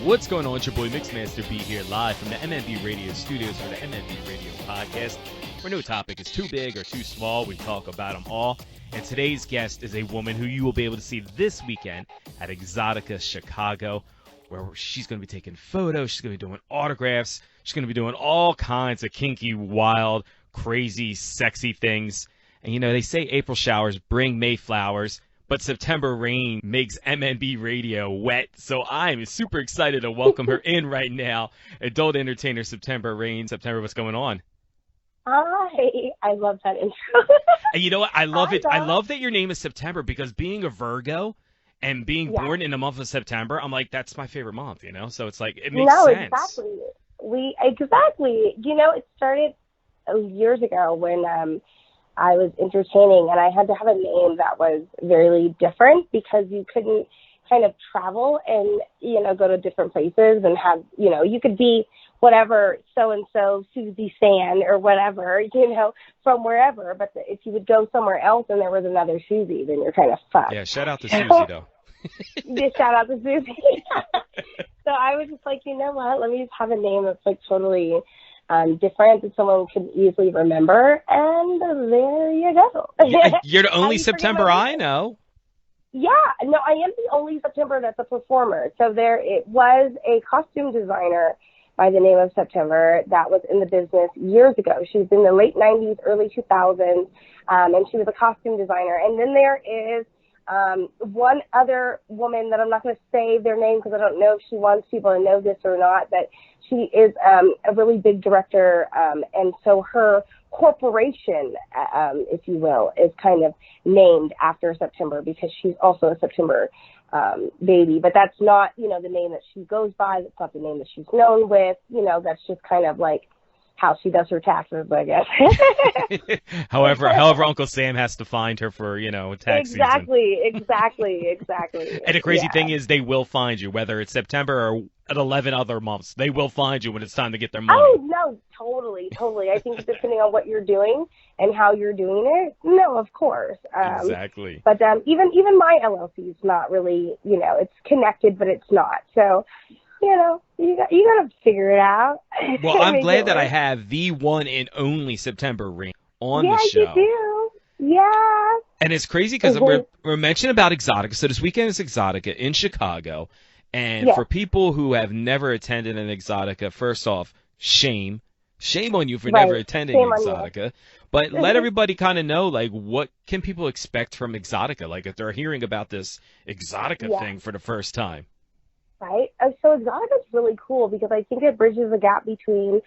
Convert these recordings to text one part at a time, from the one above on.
What's going on? It's your boy Mixmaster B here, live from the MNB Radio studios for the MNB Radio podcast, where no topic is too big or too small. We talk about them all. And today's guest is a woman who you will be able to see this weekend at Exxxotica Chicago, where she's going to be taking photos, she's going to be doing autographs, she's going to be doing all kinds of kinky, wild, crazy, sexy things. And you know, they say April showers bring May flowers, but September rain makes MNB Radio wet. So I'm super excited to welcome her in right now. Adult entertainer September Rain. September, what's going on? Hi. I love that intro. And you know what? I love it. I love that your name is September, because being a Virgo and being born in the month of September, I'm like, that's my favorite month, you know? So it's like, it makes sense. Exactly. You know, it started years ago when I was entertaining, and I had to have a name that was very different because you couldn't kind of travel and, you know, go to different places and have, you know, you could be whatever, so-and-so, Susie San or whatever, you know, from wherever. But if you would go somewhere else and there was another Susie, then you're kind of fucked. Yeah, shout out to Susie, though. Just shout out to Susie. So I was just like, you know what, let me just have a name that's like totally different that someone could easily remember, and there you go. You're the only September I know. Yeah, no, I am the only September that's a performer. So it was a costume designer by the name of September that was in the business years ago. She was in the late 90s, early 2000s, and she was a costume designer. And then there is one other woman that I'm not going to say their name because I don't know if she wants people to know this or not, but she is a really big director, and so her corporation, if you will, is kind of named after September because she's also a September baby. But that's not, you know, the name that she goes by. That's not the name that she's known with. You know, that's just kind of like how she does her taxes, I guess. however Uncle Sam has to find her for, you know, tax season. Exactly. And the crazy thing is they will find you, whether it's September or at 11 other months. They will find you when it's time to get their money. Oh, no, totally. I think depending on what you're doing and how you're doing it, no, of course. Exactly. But even my LLC is not really, you know, it's connected, but it's not. So, you know, you got to figure it out. Well, I'm glad that I have the one and only September Rain on the show. Yeah, you do. Yeah. And it's crazy because we're mentioning about Exxxotica. So this weekend is Exxxotica in Chicago. And for people who have never attended an Exxxotica, first off, shame. Shame on you for never attending Exxxotica. But let everybody kind of know, like, what can people expect from Exxxotica? Like, if they're hearing about this Exxxotica thing for the first time. Right. So Exxxotica is really cool because I think it bridges the gap between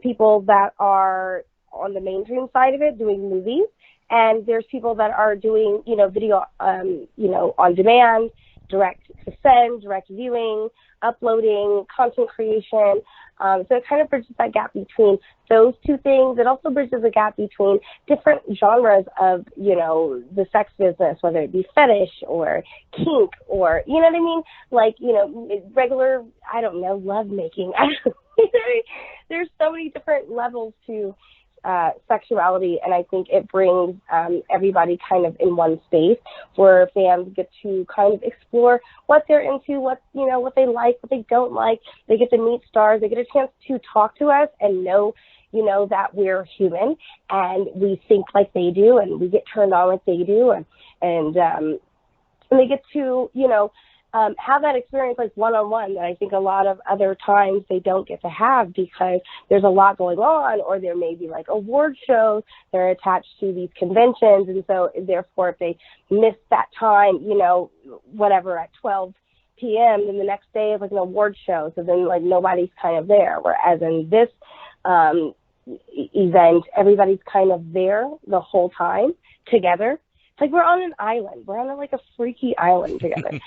people that are on the mainstream side of it doing movies, and there's people that are doing, you know, video, you know, on demand, direct to send, direct viewing, uploading, content creation. So it kind of bridges that gap between those two things. It also bridges the gap between different genres of, you know, the sex business, whether it be fetish or kink or, you know what I mean? Like, you know, regular, I don't know, love making. There's so many different levels to sexuality, and I think it brings everybody kind of in one space where fans get to kind of explore what they're into, what, you know, what they like, what they don't like. They get to meet stars. They get a chance to talk to us and know, you know, that we're human and we think like they do and we get turned on like they do, and they get to, you know, have that experience like one-on-one that I think a lot of other times they don't get to have because there's a lot going on, or there may be like award shows that are attached to these conventions. And so therefore, if they miss that time, you know, whatever at 12 p.m., then the next day is like an award show. So then like nobody's kind of there. Whereas in this event, everybody's kind of there the whole time together. It's like we're on an island. We're on like a freaky island together.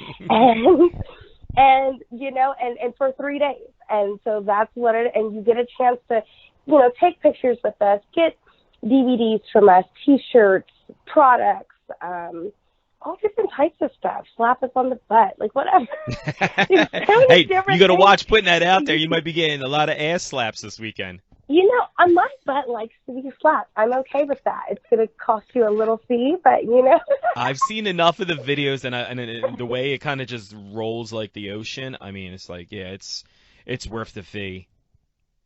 and you know, and for 3 days. And so that's what it, and you get a chance to, you know, take pictures with us, get DVDs from us, T-shirts, products, all different types of stuff. Slap us on the butt, like whatever. Hey, you got to watch putting that out there. You might be getting a lot of ass slaps this weekend. My butt likes to be slapped. I'm okay with that. It's going to cost you a little fee, but I've seen enough of the videos, and the way it kind of just rolls like the ocean. I mean, it's like, yeah, it's worth the fee.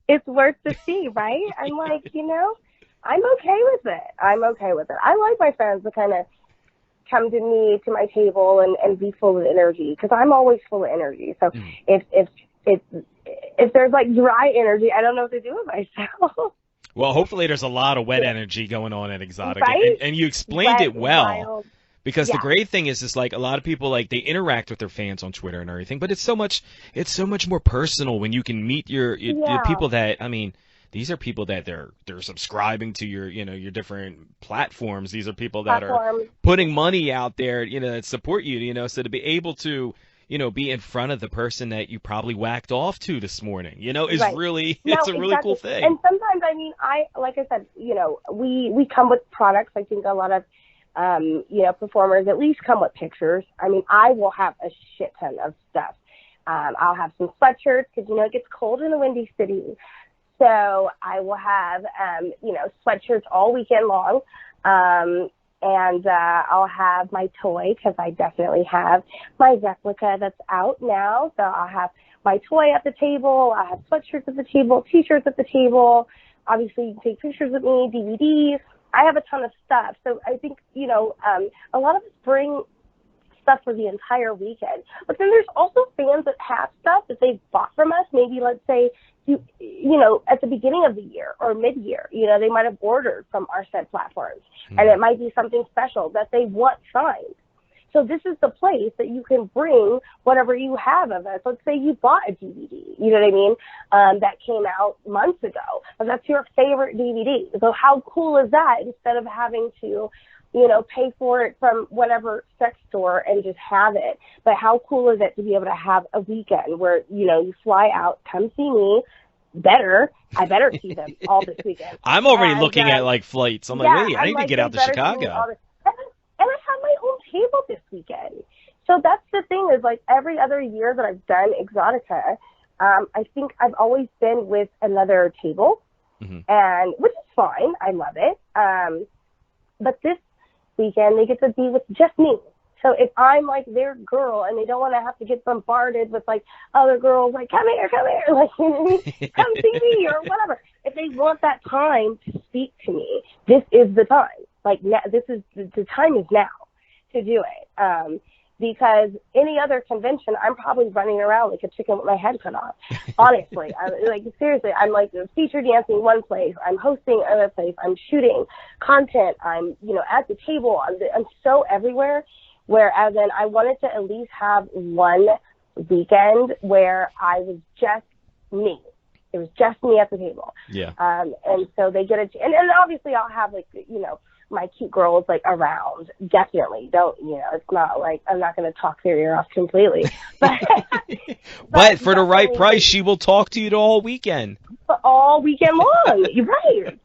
It's worth the fee, right? I'm like, I'm okay with it. I'm okay with it. I like my friends to kind of come to me, to my table, and be full of energy, because I'm always full of energy. So if there's like dry energy, I don't know what to do with myself. Well, hopefully there's a lot of wet energy going on at Exxxotica, Right? and you explained it well. Wild. Because Yeah. the great thing is like a lot of people, like, they interact with their fans on Twitter and everything, but it's so much more personal when you can meet your people that, I mean, these are people that they're subscribing to your different platforms. These are people that are putting money out there, that support you, so to be able to, be in front of the person that you probably whacked off to this morning, is Right. really, No, it's a really exactly. cool thing. And sometimes, like I said, we come with products. I think a lot of, performers at least come with pictures. I mean, I will have a shit ton of stuff. I'll have some sweatshirts because, it gets cold in the Windy City. So I will have, sweatshirts all weekend long. And I'll have my toy, because I definitely have my replica that's out now. So I'll have my toy at the table. I'll have sweatshirts at the table, T-shirts at the table. Obviously, you can take pictures with me, DVDs. I have a ton of stuff. So I think, a lot of us bring stuff for the entire weekend. But then there's also fans that have stuff that they've bought from us. Maybe, let's say, at the beginning of the year or mid-year, they might have ordered from our said platforms. And it might be something special that they want signed. So this is the place that you can bring whatever you have of us. Let's say you bought a DVD, you know what I mean, that came out months ago, but that's your favorite DVD. So how cool is that, instead of having to, pay for it from whatever sex store and just have it? But how cool is it to be able to have a weekend where, you fly out, come see me, I better see them all this weekend. I'm already looking at like flights. I'm like, wait, I need to get out to Chicago. And I have my own table this weekend. So that's the thing, is like every other year that I've done Exxxotica, I think I've always been with another table, and which is fine. I love it. But this weekend they get to be with just me. So if I'm like their girl and they don't want to have to get bombarded with like other girls, like come here, like come see me or whatever. If they want that time to speak to me, this is the time. Like now, the time is now to do it. Because any other convention, I'm probably running around like a chicken with my head cut off. Honestly, seriously, I'm like feature dancing one place, I'm hosting another place, I'm shooting content, I'm at the table, I'm so everywhere. Whereas then I wanted to at least have one weekend where I was just me. It was just me at the table. Yeah. And so they get and obviously I'll have like, my cute girls like around. Definitely don't, it's not like I'm not going to talk their ear off completely. But for the right price, she will talk to you all weekend. All weekend long. You're right.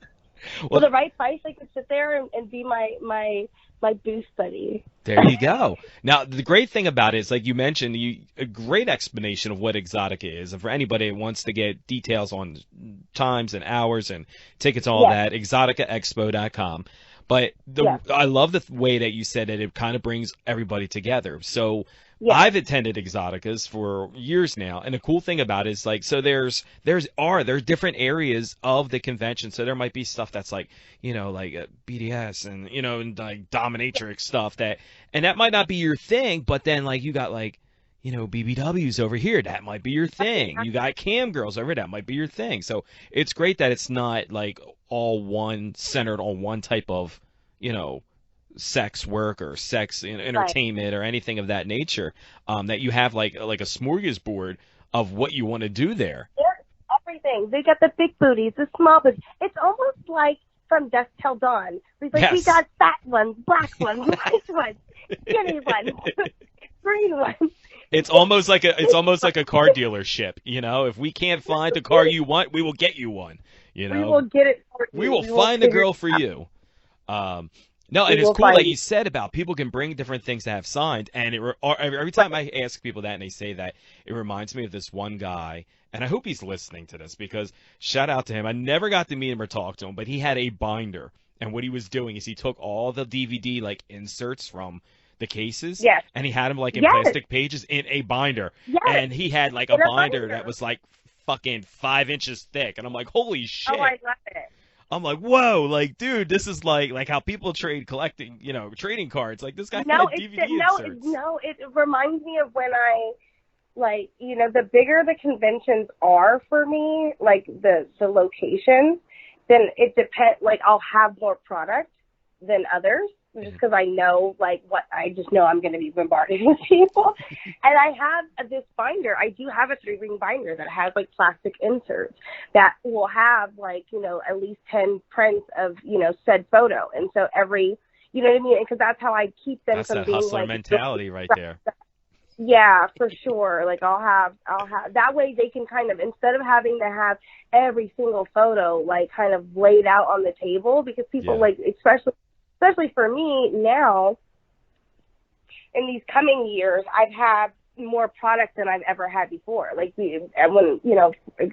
For the right price, I could sit there and be my booth buddy. There you go. Now, the great thing about it is, like you mentioned, a great explanation of what Exxxotica is. And for anybody that wants to get details on times and hours and tickets, all that, exxxoticaexpo.com. But I love the way that you said that it kind of brings everybody together. So I've attended Exxxoticas for years now, and the cool thing about it is like, so there's different areas of the convention. So there might be stuff that's like, like BDS and and like dominatrix stuff and that might not be your thing, but then like you got like, BBWs over here, that might be your thing. You got cam girls over here, that might be your thing. So it's great that it's not like all centered on one type of, sex work or sex entertainment or anything of that nature. That you have like a smorgasbord of what you want to do there. Everything. They got the big booties, the small booties. It's almost like From Dusk Till Dawn. We got fat ones, black ones, white ones, skinny ones, green ones. It's almost like a car dealership, If we can't find the car you want, we will get you one. We will get it for you. We will find the girl for you. No, you and it's will cool find. that you said about people can bring different things to have signed, and every time I ask people that and they say that, it reminds me of this one guy, and I hope he's listening to this because shout out to him. I never got to meet him or talk to him, but he had a binder, and what he was doing is he took all the DVD like inserts from the cases, Yes. and he had them like in Yes. plastic pages in a binder, Yes. and he had like a In a binder binder. that was like fucking 5 inches thick, and I'm like, holy shit. Oh, I love it. I'm like, whoa, like, dude, this is like how people trade collecting, trading cards. Like, this guy No, had it's DVD no, inserts. it reminds me of when I, like, the bigger the conventions are for me, like the locations, then it depends. Like, I'll have more product than others just because I know, like, I just know I'm going to be bombarded with people. And I have this binder. I do have a 3-ring binder that has like plastic inserts that will have like, at least 10 prints of, said photo. And so every, you know what I mean? Because that's how I keep them That's from that being hustler like mentality right there. Yeah, for sure. Like I'll have that way they can kind of, instead of having to have every single photo like kind of laid out on the table, because people like, especially for me now in these coming years, I've had more product than I've ever had before. Like when,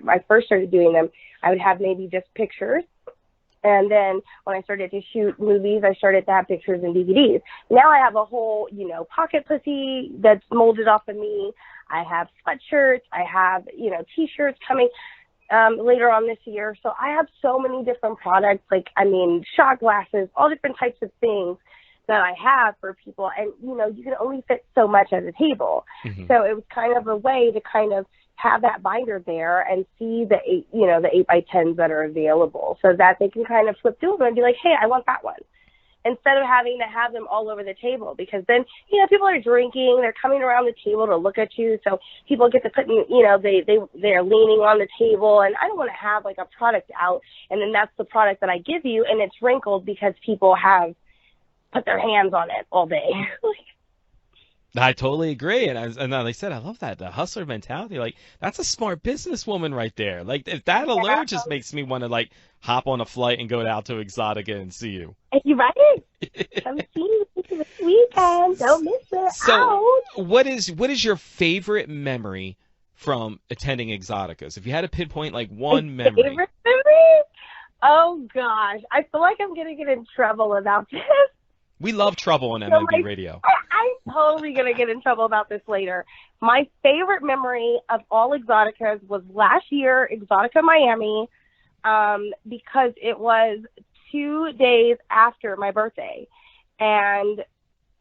I first started doing them, I would have maybe just pictures. And then when I started to shoot movies, I started to have pictures and DVDs. Now I have a whole, pocket pussy that's molded off of me. I have sweatshirts. I have, T-shirts coming later on this year. So I have so many different products, shot glasses, all different types of things that I have for people. And, you can only fit so much at a table. Mm-hmm. So it was kind of a way to kind of have that binder there and see the 8x10s that are available so that they can kind of flip through them and be like, hey, I want that one. Instead of having to have them all over the table, because then, people are drinking, they're coming around the table to look at you. So people get to put in, they're leaning on the table, and I don't want to have like a product out. And then that's the product that I give you, and it's wrinkled because people have put their hands on it all day. I totally agree, and like I said, I love that, the hustler mentality. Like, that's a smart businesswoman right there. Like, if that alone just makes me want to like hop on a flight and go out to Exxxotica and see you. You right? Come see me this weekend. Don't miss it. So, what is your favorite memory from attending Exxxoticas? If you had to pinpoint like one memory. Favorite memory? Oh gosh, I feel like I'm gonna get in trouble about this. We love trouble on MNB Radio. I'm totally going to get in trouble about this later. My favorite memory of all Exxxoticas was last year, Exxxotica Miami, because it was 2 days after my birthday. And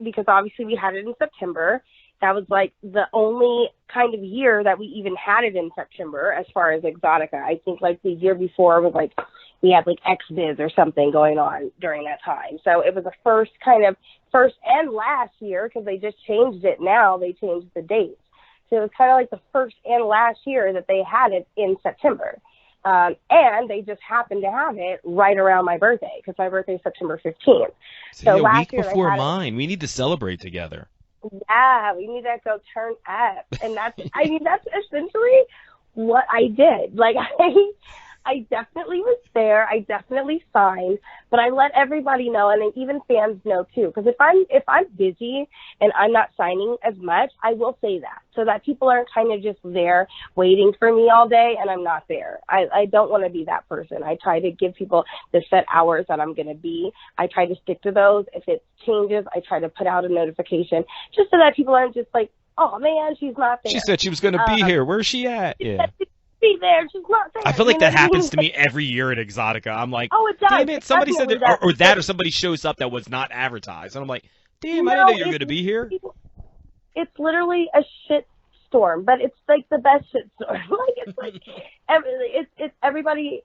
because obviously we had it in September, that was like the only kind of year that we even had it in September as far as Exxxotica. I think like the year before was like, we had like XBiz or something going on during that time. So it was the first and last year, because they just changed it now. They changed the dates. So it was kind of like the first and last year that they had it in September. And they just happened to have it right around my birthday, because my birthday is September 15th. So a week before mine. We need to celebrate together. Yeah, we need to go turn up. And that's essentially what I did. Like, I definitely was there. I definitely signed, but I let everybody know, and even fans know too. Because if I'm busy and I'm not signing as much, I will say that, so that people aren't kind of just there waiting for me all day and I'm not there. I don't want to be that person. I try to give people the set hours that I'm going to be. I try to stick to those. If it changes, I try to put out a notification just so that people aren't just like, oh man, she's not there. She said she was going to be here. Where's she at? Yeah. Be there, she's not there. I feel like that happens to me every year at Exxxotica. I'm like, oh, it does. Damn it, somebody said that, or somebody shows up that was not advertised, and I'm like, damn, I didn't know you were going to be here. It's literally a shit storm, but it's like the best shit storm. Like it's like it's everybody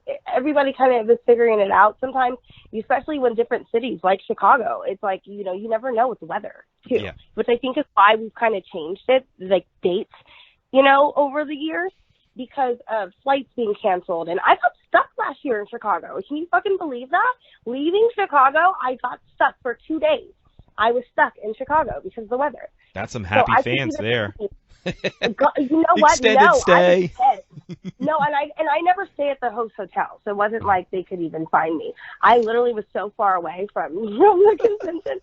kind of is figuring it out. Sometimes, especially when different cities like Chicago, it's like you never know with the weather too, which I think is why we've kind of changed it, like dates, over the years, because of flights being canceled. And I got stuck last year in Chicago. Can you fucking believe that? Leaving Chicago, I got stuck for 2 days. I was stuck in Chicago because of the weather. That's some happy fans there. God, you know what? Extended No, stay. no, and I never stay at the host hotel, so it wasn't like they could even find me. I literally was so far away from the convention.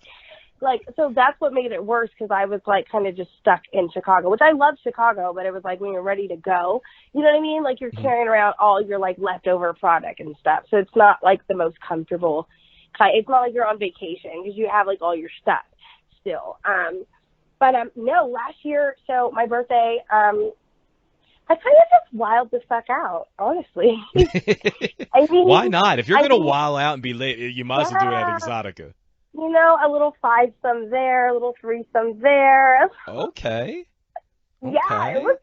Like, so that's what made it worse, because I was like kind of just stuck in Chicago, which I love Chicago, but it was like when you're ready to go, you know what I mean? Like you're carrying around all your like leftover product and stuff, so it's not like the most comfortable kind. It's not like you're on vacation because you have like all your stuff still. But no, last year, so my birthday, I kind of just wilded the fuck out, honestly. I mean, Why not? If you're going to wild out and be late, you might as well do it at Exxxotica. You know, a little fivesome there, a little threesome there. Okay. Yeah, it was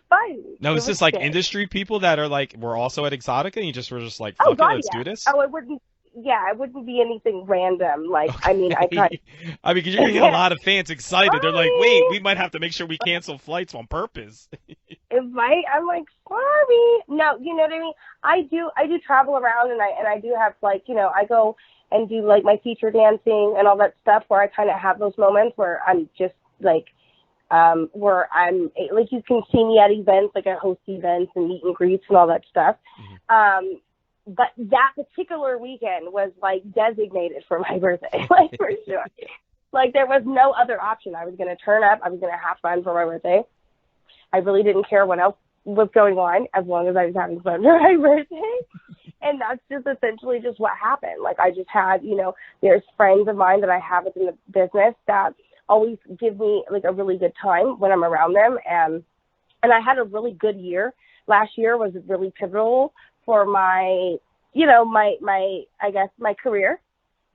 fun. Now, is this like industry people that are like, we're also at Exxxotica, and you just were just like, fuck it, let's do this? Oh, it wouldn't be anything random. Like, okay. I mean, because you're going to get a lot of fans excited. Right. They're like, wait, we might have to make sure we cancel flights on purpose. It might. I'm like, sorry. No, you know what I mean? I do travel around, and I do have, like, you know, I go and do like my feature dancing and all that stuff where I kind of have those moments where I'm just like, where I'm like, you can see me at events, like I host events and meet and greets and all that stuff. Mm-hmm. But that particular weekend was like designated for my birthday, like for sure. Like there was no other option. I was going to turn up. I was going to have fun for my birthday. I really didn't care what else was going on as long as I was having fun for my birthday. And that's just essentially just what happened. Like I just had, you know, there's friends of mine that I have within the business that always give me like a really good time when I'm around them. And I had a really good year. Last year was really pivotal for my, you know, my I guess my career.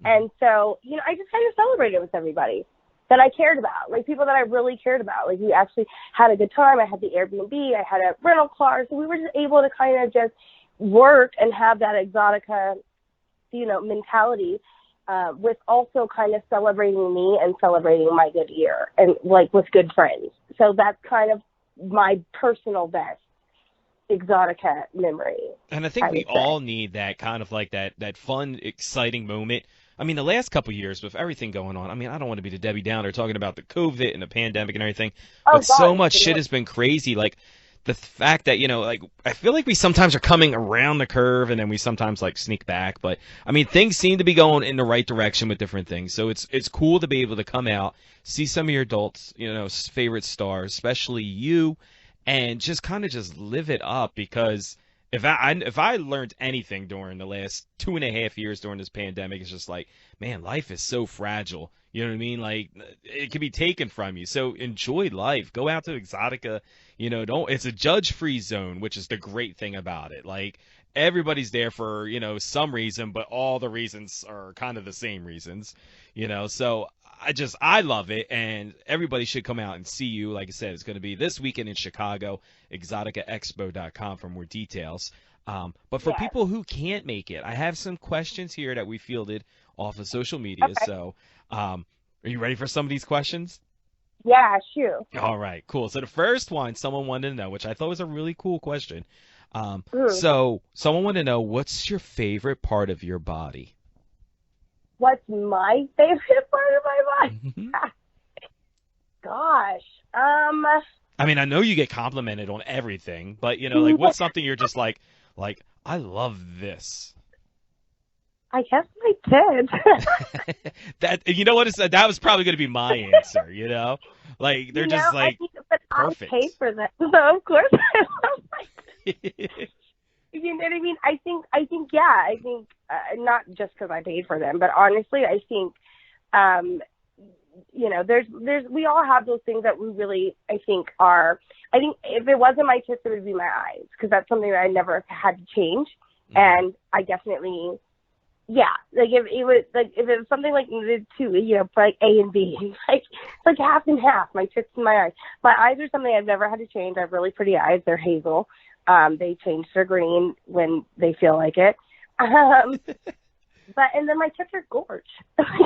And so, you know, I just kind of celebrated with everybody that I cared about, like people that I really cared about. Like we actually had a good time. I had the Airbnb, I had a rental car. So we were just able to kind of just work and have that Exxxotica, you know, mentality, with also kind of celebrating me and celebrating my good year and like with good friends. So that's kind of my personal best Exxxotica memory. And I think we all need that kind of like that fun, exciting moment. I mean, the last couple of years with everything going on, I mean, I don't want to be the Debbie Downer talking about the COVID and the pandemic and everything, but so much shit has been crazy. Like the fact that, you know, like I feel like we sometimes are coming around the curve and then we sometimes like sneak back. But I mean, things seem to be going in the right direction with different things. So it's cool to be able to come out, see some of your adults, you know, favorite stars, especially you, and just kind of just live it up. Because if I learned anything during the last 2.5 years during this pandemic, it's just like, man, life is so fragile. You know what I mean? Like it can be taken from you. So enjoy life. Go out to Exxxotica. You know, it's a judge-free zone, which is the great thing about it. Like everybody's there for, you know, some reason, but all the reasons are kind of the same reasons, you know. So I love it, and everybody should come out and see you. Like I said, it's going to be this weekend in Chicago, exxoticaexpo.com for more details. But for people who can't make it, I have some questions here that we fielded off of social media. Okay. So are you ready for some of these questions? Yeah, sure. All right, cool. So the first one, someone wanted to know, which I thought was a really cool question. So someone wanted to know, what's your favorite part of your body? What's my favorite part of my body? Mm-hmm. Gosh. I mean, I know you get complimented on everything, but, you know, like, what's something you're just like, I love this? I guess my kids. That, you know what? That was probably going to be my answer, you know? Like, they're just like, but perfect. I paid for that, so of course I love my kids. You know what I mean? I think, not just because I paid for them, but honestly, I think, you know, we all have those things that we really, I think if it wasn't my tits, it would be my eyes, because that's something that I never had to change. Mm-hmm. And I definitely, like if it was something like the two, you know, like A and B, like half and half, my tits and my eyes. My eyes are something I've never had to change. I have really pretty eyes. They're hazel. They change their green when they feel like it. And then my tits are gorgeous.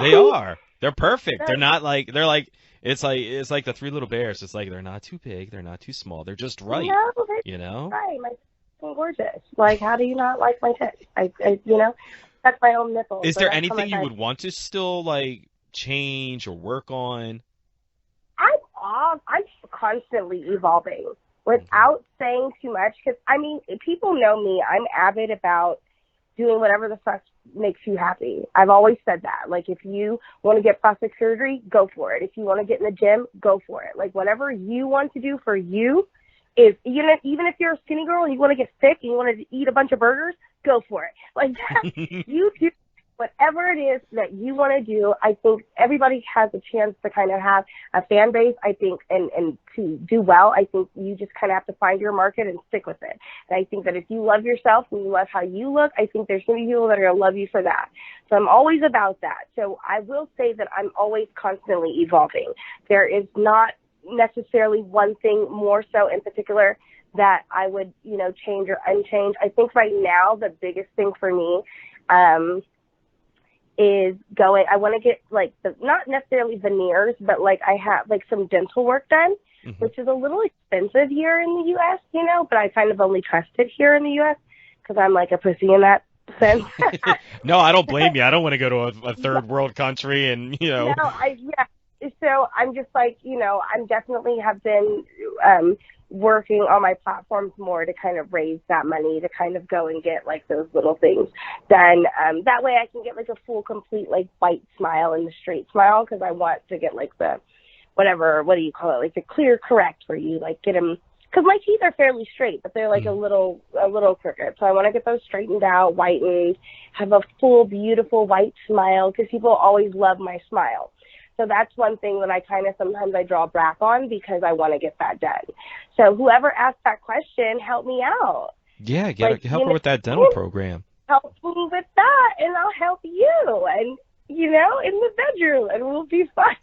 They are. They're perfect. They're not like, it's like the Three Little Bears. It's like, they're not too big. They're not too small. They're just right. No, you know? Right. My tits are gorgeous. Like, how do you not like my tits? I you know, that's my own nipple. Is there anything you would want to still like change or work on? I'm constantly evolving without saying too much. Because, I mean, people know me. I'm avid about doing whatever the fuck makes you happy. I've always said that. Like, if you want to get plastic surgery, go for it. If you want to get in the gym, go for it. Like, whatever you want to do for you is, even if you're a skinny girl and you want to get sick and you want to eat a bunch of burgers, go for it. Like, you do whatever it is that you want to do. I think everybody has a chance to kind of have a fan base, I think, and to do well. I think you just kind of have to find your market and stick with it. And I think that if you love yourself and you love how you look, I think there's going to be people that are going to love you for that. So I'm always about that. So I will say that I'm always constantly evolving. There is not necessarily one thing more so in particular that I would, change or unchange. I think right now the biggest thing for me, I want to get not necessarily veneers, but I have some dental work done, which is a little expensive here in the U.S., but I kind of only trust it here in the U.S. because I'm like a pussy in that sense. No, I don't blame you. I don't want to go to a third world country and, No, so I'm just I'm definitely have been, working on my platforms more to kind of raise that money to kind of go and get those little things done. That way I can get a full, complete white smile and the straight smile, because I want to get the what do you call it, the clear correct, where you get them, because my teeth are fairly straight, but they're a little crooked. So I want to get those straightened out, whitened, have a full, beautiful white smile, because people always love my smile. So that's one thing that I kind of sometimes I draw back on, because I want to get that done. So whoever asked that question, help me out. Yeah, help her with that dental program. Help me with that, and I'll help you. And, in the bedroom, and we'll be fine.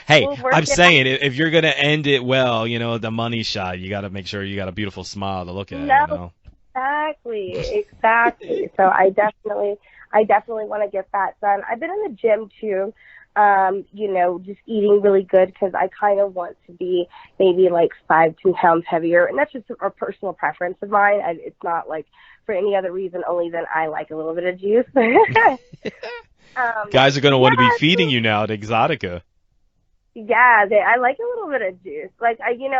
I'm saying, if you're going to end it well, the money shot, you got to make sure you got a beautiful smile to look at. Exactly. So I definitely want to get that done. I've been in the gym too, just eating really good, because I kind of want to be maybe 5-10 pounds heavier. And that's just a personal preference of mine. It's not for any other reason only than I like a little bit of juice. Guys are going to want to be feeding you now at Exxxotica. Yeah, I like a little bit of juice. But in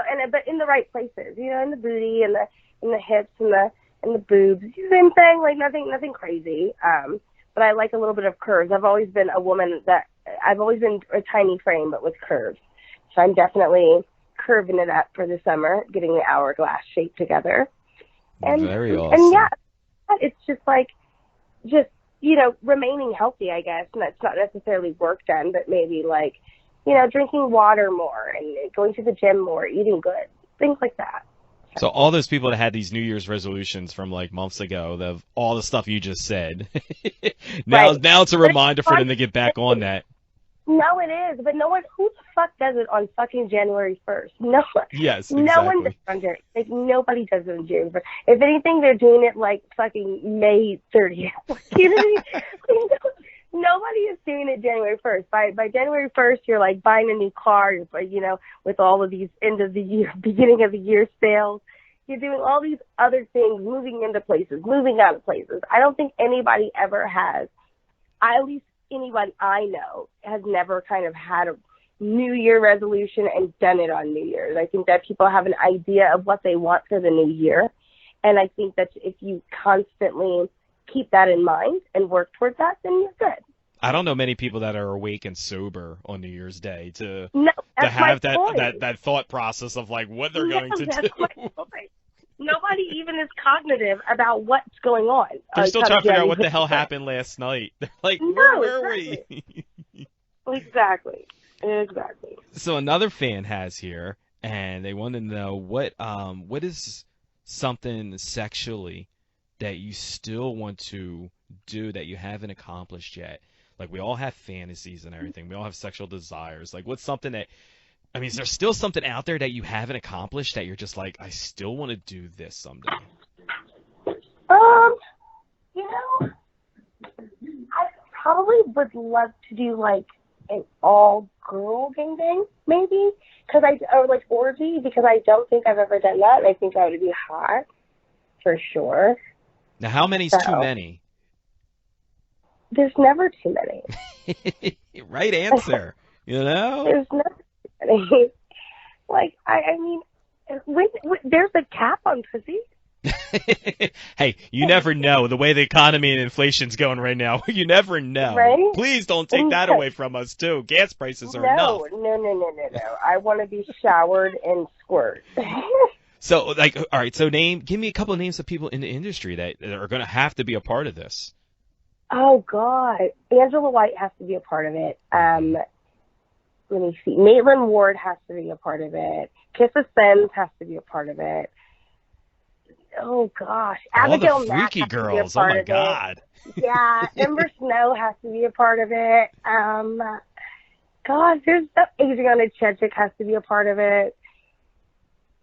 the right places, in the booty and the hips and the boobs. Same thing, nothing crazy. But I like a little bit of curves. I've always been a woman I've always been a tiny frame, but with curves. So I'm definitely curving it up for the summer, getting the hourglass shape together. And, very awesome. And yeah, it's just remaining healthy, I guess. And that's not necessarily work done, but maybe drinking water more and going to the gym more, eating good, things like that. So all those people that had these New Year's resolutions from months ago, all the stuff you just said, now it's a reminder for them to get back on that. No, it is, but who the fuck does it on fucking January 1st? No one. Yes, exactly. No one does it on January. Nobody does it on January 1st. If anything, they're doing it fucking May 30th. You know what I mean? Nobody is doing it January 1st. By January 1st, you're buying a new car, with all of these end of the year, beginning of the year sales. You're doing all these other things, moving into places, moving out of places. I don't think anybody ever has, at least anyone I know, has never kind of had a New Year resolution and done it on New Year's. I think that people have an idea of what they want for the new year. And I think that if you constantly keep that in mind and work towards that, then you're good. I don't know many people that are awake and sober on New Year's Day to have that thought process of what they're going to do. Nobody even is cognitive about what's going on. They're still trying to figure out what the hell happened last night. They're where were we? Exactly. So another fan has here, and they want to know what is something sexually that you still want to do that you haven't accomplished yet. We all have fantasies and everything. We all have sexual desires. What's something that, is there still something out there that you haven't accomplished that you're just I still want to do this someday? I probably would love to do an all-girl gangbang, maybe, or orgy, because I don't think I've ever done that, and I think that would be hot, for sure. Now, how many's too many? There's never too many. Right answer. There's never too Like, I mean, when there's a cap on pussy. Hey, you never know the way the economy and inflation's going right now. You never know. Right? Please don't take that away from us too. Gas prices are enough. No. I want to be showered and squirt. So, like, all right. So, give me a couple of names of people in the industry that are going to have to be a part of this. Oh God, Angela White has to be a part of it. Let me see. Maitland Ward has to be a part of it. Kissa Sens has to be a part of it. Oh gosh, Abigail All the freaky Mack has girls. To be a part Oh my of God. It. Yeah, Ember Snow has to be a part of it. God, there's Adriana Chechik has to be a part of it.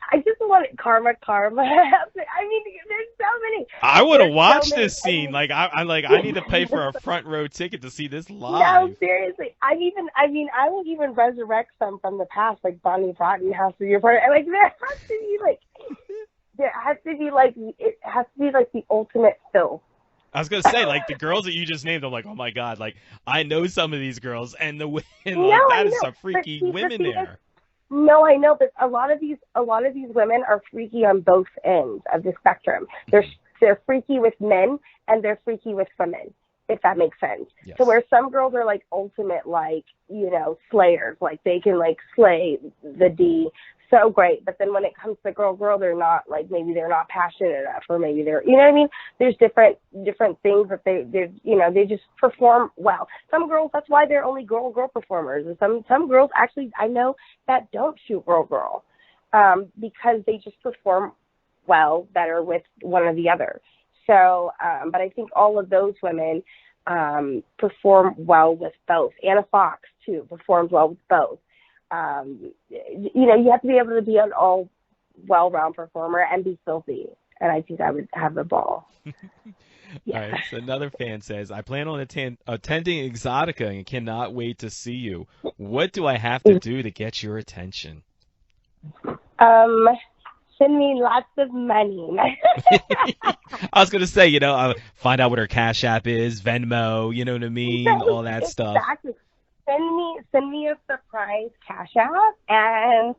I just want Karma. I mean, there's so many. I want to watch so this scene. Like, I need to pay for a front row ticket to see this live. No, seriously. I will even resurrect some from the past, like Bonnie Bratton has to be a part of it. Like, it has to be like the ultimate fill. I was gonna say, like, the girls that you just named, I'm like, oh my God, like, I know some of these girls, and the women, like, that is some freaky women there. No, I know, but a lot of these women are freaky on both ends of the spectrum. They're freaky with men and they're freaky with women, if that makes sense. Yes. So where some girls are like ultimate, like, you know, slayers, like they can like slay the D so great, but then when it comes to girl, they're not, like, maybe they're not passionate enough, or maybe they're, you know what I mean? There's different things that they just perform well. Some girls, that's why they're only girl performers. And some girls actually, I know, that don't shoot girl, because they just perform well better with one or the other. So, but I think all of those women perform well with both. Anna Fox too performs well with both. You know, you have to be able to be an all well-round performer and be filthy. And I think I would have the ball. Yeah. All right. So another fan says, I plan on attending Exxxotica and cannot wait to see you. What do I have to do to get your attention? Send me lots of money. I was going to say, you know, find out what her Cash App is, Venmo, you know what I mean? All that stuff. Exactly. Send me a surprise Cash App and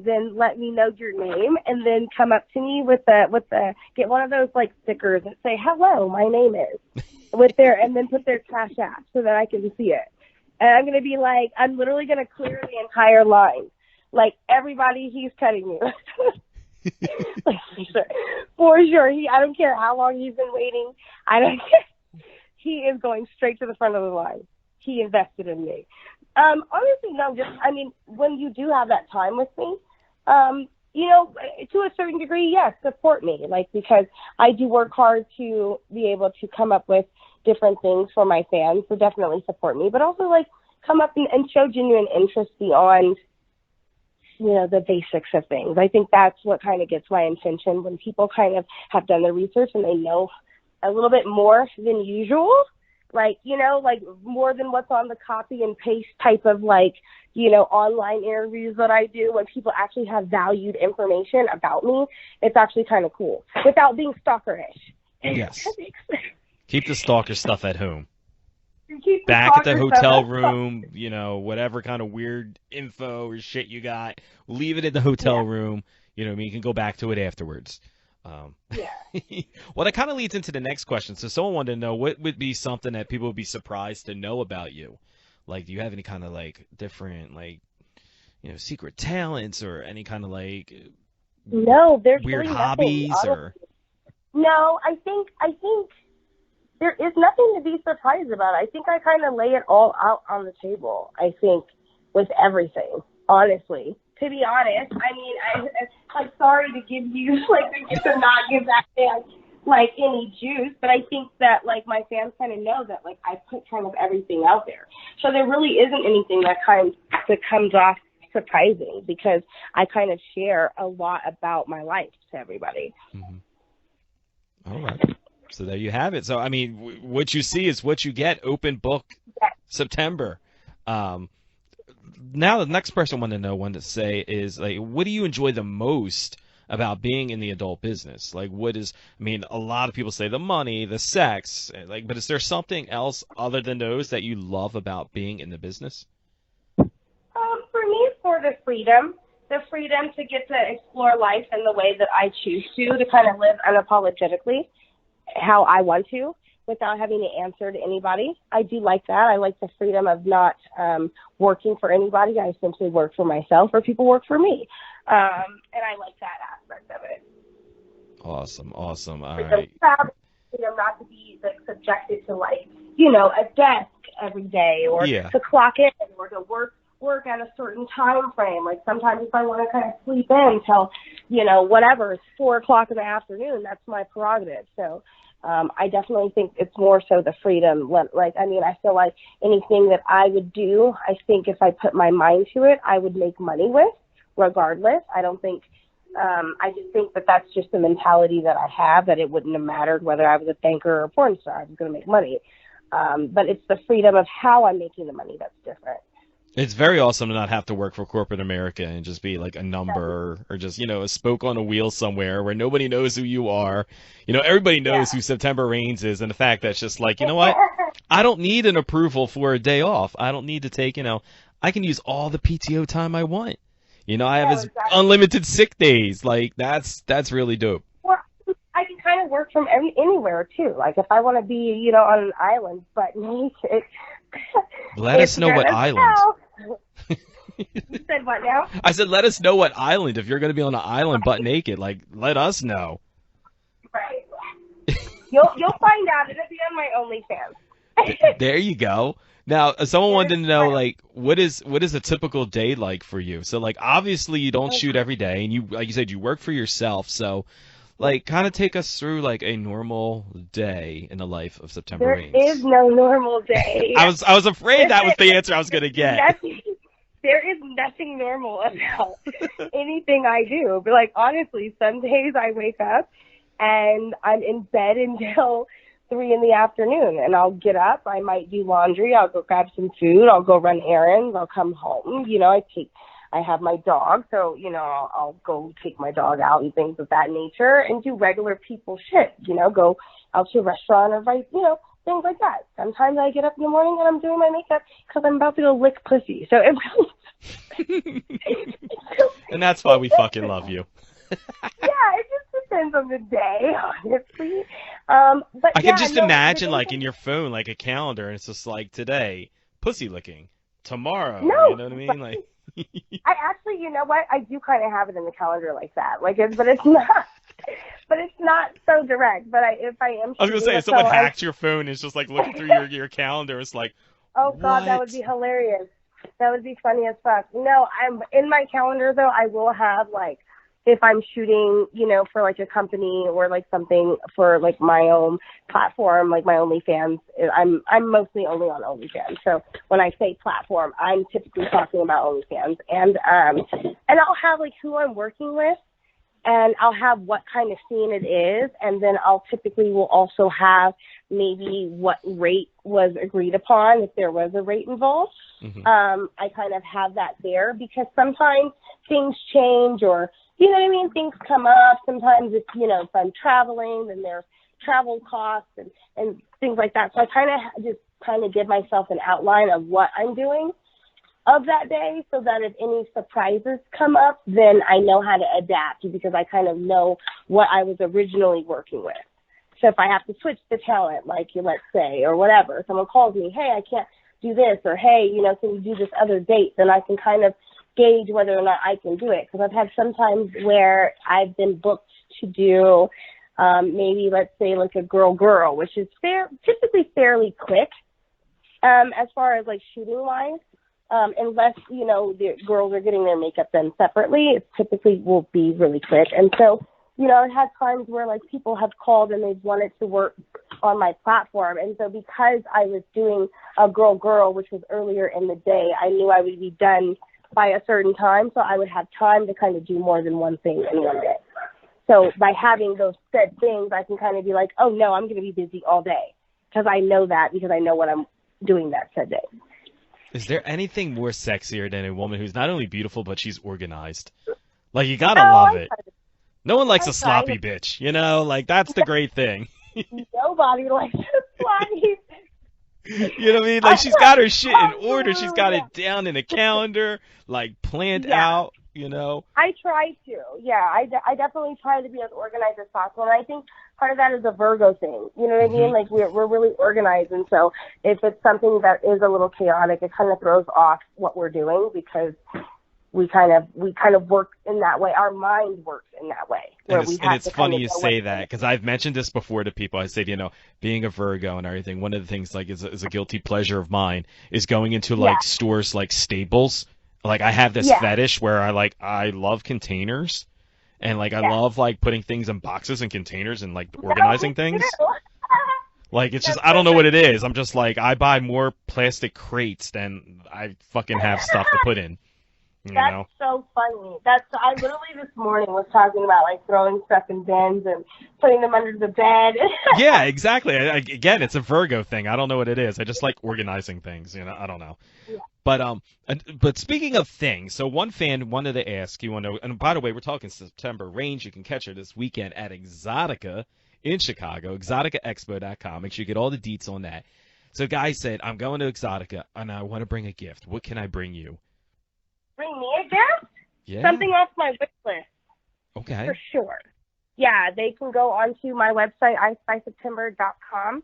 then let me know your name, and then come up to me with get one of those like stickers that say hello, my name is, and then put their Cash App so that I can see it. And I'm gonna be like, I'm literally gonna clear the entire line, like, everybody, he's cutting you. Like, for sure. I don't care how long he's been waiting. I don't care. He is going straight to the front of the line. He invested in me. Honestly, no, when you do have that time with me, you know, to a certain degree, yes, support me, like, because I do work hard to be able to come up with different things for my fans, so definitely support me, but also, like, come up and show genuine interest beyond, you know, the basics of things. I think that's what kind of gets my attention, when people kind of have done their research and they know a little bit more than usual. Like, you know, like, more than what's on the copy and paste type of, like, you know, online interviews that I do, when people actually have valued information about me, it's actually kind of cool without being stalkerish. Yes. Keep the stalker stuff at home. Keep Back at the hotel room, you know, whatever kind of weird info or shit you got, leave it in the hotel room. You know what I mean? You can go back to it afterwards. Well, that kind of leads into the next question. So someone wanted to know, what would be something that people would be surprised to know about you? Like, do you have any kind of, like, different, like, you know, secret talents, or any kind of, like, no, there's weird really hobbies? Nothing, or no, I think there is nothing to be surprised about. I think I kind of lay it all out on the table, I think, with everything, honestly. To be honest, I mean, I'm sorry to give you, like, to not give that fan, like, any juice, but I think that, like, my fans kind of know that, like, I put kind of everything out there. So there really isn't anything that comes off surprising, because I kind of share a lot about my life to everybody. Mm-hmm. All right. So there you have it. So, I mean, what you see is what you get. Open book, September. Now, the next person I wanted to say is, like, what do you enjoy the most about being in the adult business? Like, I mean, a lot of people say the money, the sex, like, but is there something else other than those that you love about being in the business? For me, the freedom to get to explore life in the way that I choose to kind of live unapologetically how I want to without having to answer to anybody. I do like that. I like the freedom of not working for anybody. I simply work for myself, or people work for me. And I like that aspect of it. Awesome. All Freedom right. to travel, freedom not to be like subjected to like, you know, a desk every day, or Yeah. to clock in, or to work at a certain time frame. Like sometimes if I want to kind of sleep in till, you know, whatever, it's 4:00 in the afternoon, that's my prerogative. So I definitely think it's more so the freedom. Like, I mean, I feel like anything that I would do, I think if I put my mind to it, I would make money with, regardless. I don't think, I just think that that's just the mentality that I have, that it wouldn't have mattered whether I was a banker or a porn star. I was going to make money. But it's the freedom of how I'm making the money that's different. It's very awesome to not have to work for corporate America and just be like a number, or just, you know, a spoke on a wheel somewhere where nobody knows who you are. You know, everybody knows who September Reigns is, and the fact that it's just like, you know what? I don't need an approval for a day off. I don't need to take, you know, I can use all the PTO time I want. You know, I have unlimited sick days. Like, that's really dope. Well, I can kind of work from anywhere, too. Like, if I want to be, you know, on an island, but naked. Let us know what island. You said what now? I said, let us know what island. If you're going to be on an island butt naked, like, let us know. Right. You'll find out. It'll be on my OnlyFans. There you go. Now, someone wanted to know, like, what is a typical day like for you? So, like, obviously you don't shoot every day, and you, like you said, you work for yourself. So, like, kind of take us through like a normal day in the life of September Reigns. There is no normal day. I was afraid that was the answer I was gonna get. There is nothing normal about anything I do. But like, honestly, some days I wake up and I'm in bed until 3 in the afternoon, and I'll get up. I might do laundry. I'll go grab some food. I'll go run errands. I'll come home. You know, I have my dog, so, you know, I'll go take my dog out and things of that nature and do regular people shit, you know, go out to a restaurant or, you know, things like that. Sometimes I get up in the morning and I'm doing my makeup because I'm about to go lick pussy. So and that's why we fucking love you. Yeah, it just depends on the day, honestly. But I can just imagine, like, in your phone, like a calendar, and it's just like, today, pussy licking. Tomorrow, you know what I mean? Like, I actually, you know what? I do kind of have it in the calendar like that. Like, but it's not so direct. But if I am, I was gonna say, if someone hacked your phone and is just like looking through your calendar, it's like, oh God, that would be hilarious. That would be funny as fuck. No, I'm in my calendar though. I will have like, if I'm shooting, you know, for like a company or like something for like my own platform, like my OnlyFans, I'm mostly only on OnlyFans. So when I say platform, I'm typically talking about OnlyFans, and I'll have like who I'm working with, and I'll have what kind of scene it is, and then I'll typically will also have maybe what rate was agreed upon if there was a rate involved. Mm-hmm. I kind of have that there because sometimes things change, or you know what I mean? Things come up. Sometimes it's, you know, if I'm traveling, then there's travel costs and things like that. So I kind of give myself an outline of what I'm doing of that day so that if any surprises come up, then I know how to adapt because I kind of know what I was originally working with. So if I have to switch the talent, like let's say, or whatever, someone calls me, hey, I can't do this, or hey, you know, can you do this other date? Then I can kind of gauge whether or not I can do it. Because I've had some times where I've been booked to do maybe, let's say, like a girl, which is typically fairly quick as far as like shooting wise. Unless, you know, the girls are getting their makeup done separately, it typically will be really quick. And so, you know, I've had times where like people have called and they've wanted to work on my platform. And so because I was doing a girl, which was earlier in the day, I knew I would be done by a certain time, so I would have time to kind of do more than one thing in one day. So by having those set things, I can kind of be like, oh no, I'm going to be busy all day because I know that because I know what I'm doing that said day. Is there anything more sexier than a woman who's not only beautiful but she's organized? Like, you gotta love it. No one likes a sloppy bitch, you know? Like, that's the great thing. Nobody likes a sloppy bitch. You know what I mean? Like, she's got her shit in order. She's got Yeah. it down in a calendar, like, planned Yeah. out, you know? I try to. Yeah, I definitely try to be as organized as possible. And I think part of that is a Virgo thing. You know what I mean? Like, we're really organized. And so if it's something that is a little chaotic, it kind of throws off what we're doing because we kind of work in that way. Our mind works in that way. And it's funny you say that, because I've mentioned this before to people. I said, you know, being a Virgo and everything, one of the things, like, is a guilty pleasure of mine is going into, like, stores like Staples. Like, I have this fetish where I love containers, and, like, I love, like, putting things in boxes and containers and, like, organizing things. Like, it's just, I don't know what it is. I'm just like, I buy more plastic crates than I fucking have stuff to put in. That's so funny. I literally this morning was talking about, like, throwing stuff in bins and putting them under the bed. Yeah, exactly. Again, it's a Virgo thing. I don't know what it is. I just like organizing things, you know. I don't know. Yeah. But speaking of things, so one fan wanted to ask, you want to know, and by the way, we're talking September range. You can catch her this weekend at Exxxotica in Chicago, exxxoticaexpo.com. Make sure you get all the deets on that. So guy said, I'm going to Exxxotica and I want to bring a gift. What can I bring you? Bring me a gift? Yeah. Something off my wish list. Okay. For sure. Yeah, they can go onto my website, ispyseptember.com,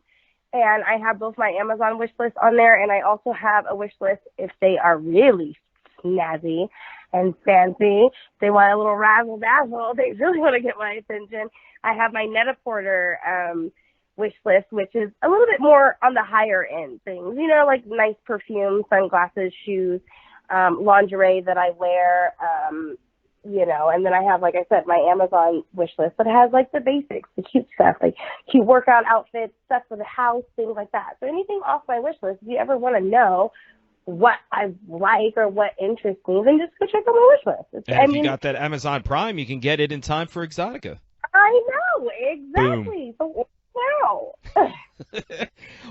and I have both my Amazon wish list on there, and I also have a wish list if they are really snazzy and fancy. They want a little razzle-dazzle. They really want to get my attention. I have my Net-a-Porter wish list, which is a little bit more on the higher end things, you know, like nice perfume, sunglasses, shoes, lingerie that I wear, you know, and then I have, like I said, my Amazon wish list that has, like, the basics, the cute stuff, like cute workout outfits, stuff for the house, things like that. So anything off my wish list, if you ever want to know what I like or what interests me, then just go check out my wish list. And if you got that Amazon Prime, you can get it in time for Exxxotica. I know, exactly. Boom. So wow.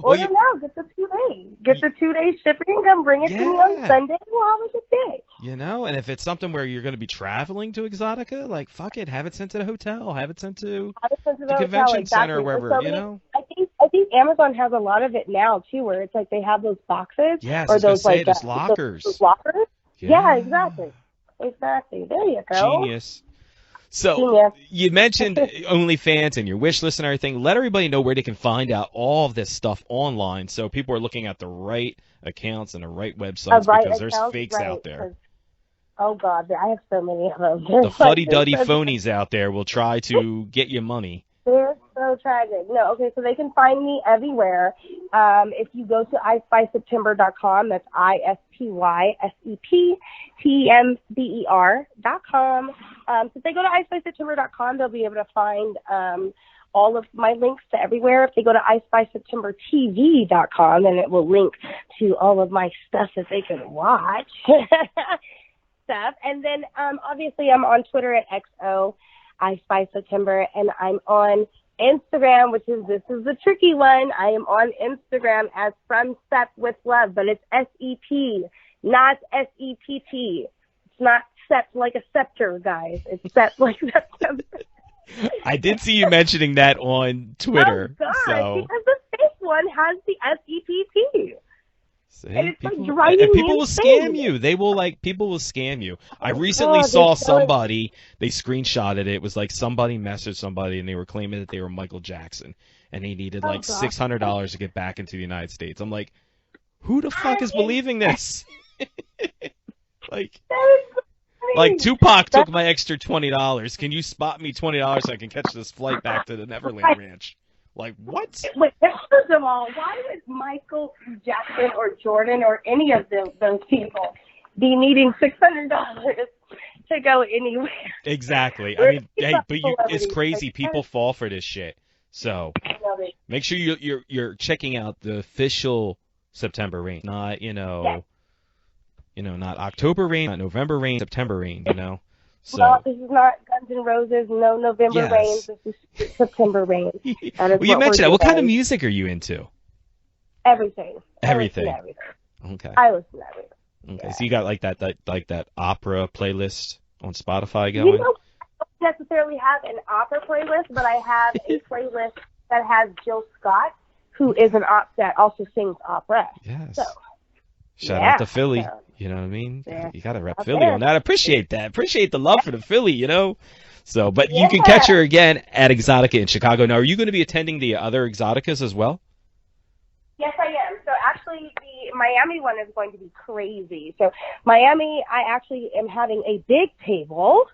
Well, get the 2 days. Get the 2 day shipping. Come bring it to me on Sunday. We'll have a good day. You know, and if it's something where you're going to be traveling to Exxxotica, like, fuck it, have it sent to the hotel, have it sent to the convention center, or wherever, you know. I think Amazon has a lot of it now too, where it's like they have those boxes or those those lockers. Those lockers. Yeah, exactly. There you go. Genius. So you mentioned OnlyFans and your wish list and everything. Let everybody know where they can find out all of this stuff online, so people are looking at the right accounts and the right websites, because there's fakes out there. Oh God, I have so many of them. The fuddy-duddy phonies out there will try to get you money. They're so tragic. No, okay, so they can find me everywhere. If you go to ispyseptember.com, that's ispyseptember.com. So if they go to ispyseptember.com, they'll be able to find all of my links to everywhere. If they go to ispyseptembertv.com, then it will link to all of my stuff that they can watch. Stuff. And then obviously I'm on Twitter at XO. I Spy September, and I'm on Instagram, this is the tricky one. I am on Instagram as From Sep with Love, but it's SEP, not SEPT. It's not Sep like a scepter, guys. It's Sep like September. I did see you mentioning that on Twitter. Oh, God, so. because the fake one has the SEPT. See, and it's people, like driving people will insane. scam you. People will scam you. I recently saw somebody, they screenshotted it. It was like somebody messaged somebody and they were claiming that they were Michael Jackson and they needed like $600 to get back into the United States. I'm like, who the fuck is believing this? like Tupac took my extra $20. Can you spot me $20 so I can catch this flight back to the Neverland Ranch? Like, what? Wait, first of all, why would Michael Jackson or Jordan or any of those people be needing $600 to go anywhere? Exactly. I mean, hey, but it's crazy. People fall for this shit. So make sure you're checking out the official September range, not not October range, not November range, September range. So. No, this is not Guns N' Roses, no November rain. This is September rain. Well, you mentioned that. What kind of music are you into? Everything. Everything. Okay. I listen to everything. Okay, so you got like that opera playlist on Spotify going? I don't necessarily have an opera playlist, but I have a playlist that has Jill Scott, who is an op that also sings opera. Yes. So, Shout yeah, out to Philly. so, You know what I mean? yeah, You got to rep out Philly there. on that. I appreciate that. Appreciate the love for the Philly, you know? So, but you can Yeah. catch her again at Exxxotica in Chicago. Now, are you going to be attending the other Exxxoticas as well? Yes, I am. So actually, the Miami one is going to be crazy. So Miami, I actually am having a big table,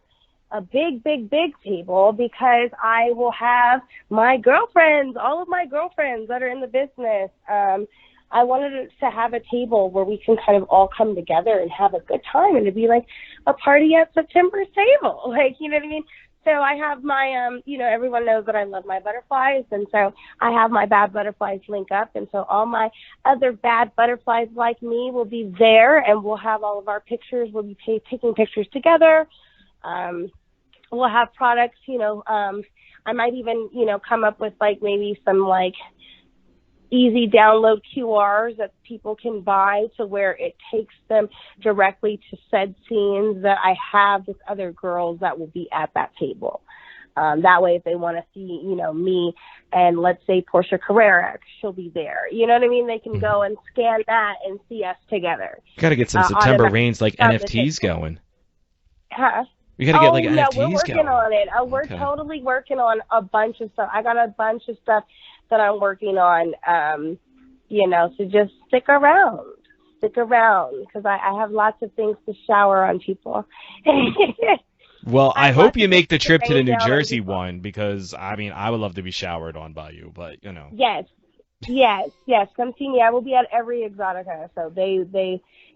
a big table, because I will have my girlfriends, all of my girlfriends that are in the business. I wanted to have a table where we can kind of all come together and have a good time, and it'd be like a party at September's table. Like, you know what I mean? So I have my, everyone knows that I love my butterflies, and so I have my bad butterflies link up, and so all my other bad butterflies like me will be there, and we'll have all of our pictures. We'll be taking pictures together. We'll have products, I might even, come up with like maybe some like easy download QRs that people can buy to where it takes them directly to said scenes that I have with other girls that will be at that table. That way, if they want to see, me and let's say Portia Carrera, she'll be there. You know what I mean? They can go and scan that and see us together. Got to get some September Rains like NFTs going. Huh? We got to get like no, NFTs we're working going. on it. We're Okay. totally working on a bunch of stuff. I got a bunch of stuff that I'm working on, so just stick around because I have lots of things to shower on people. Well, I hope you make the trip to the rain New down on Jersey people. one because, I mean, I would love to be showered on by you, but, Yes. Come see me. I will be at every Exxxotica. So they,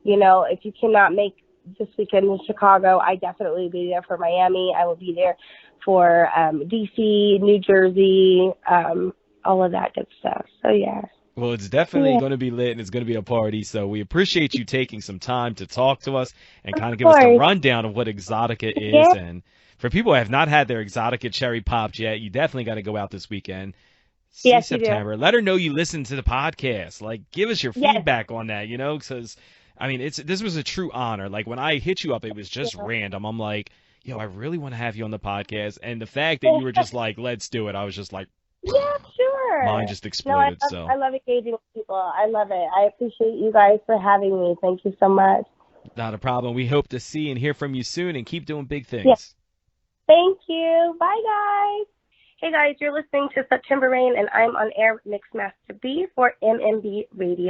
if you cannot make this weekend in Chicago, I definitely will be there for Miami. I will be there for DC, New Jersey, all of that good stuff. So, yeah. Well, it's definitely going to be lit and it's going to be a party. So we appreciate you taking some time to talk to us and kind of give us the rundown of what Exxxotica is. Yeah. And for people who have not had their Exxxotica cherry popped yet, you definitely got to go out this weekend. See Yes, you do. September. Let her know you listened to the podcast. Like, give us your feedback on that, because, I mean, this was a true honor. Like, when I hit you up, it was just random. I'm like, yo, I really want to have you on the podcast. And the fact that you were just like, let's do it, I was just like, yeah, sure. mine just exploded. I love engaging with people. I love it. I appreciate you guys for having me. Thank you so much. Not a problem. We hope to see and hear from you soon and keep doing big things. Yeah. Thank you. Bye, guys. Hey, guys, you're listening to September Rain, and I'm on air with Mixmaster B for MMB Radio.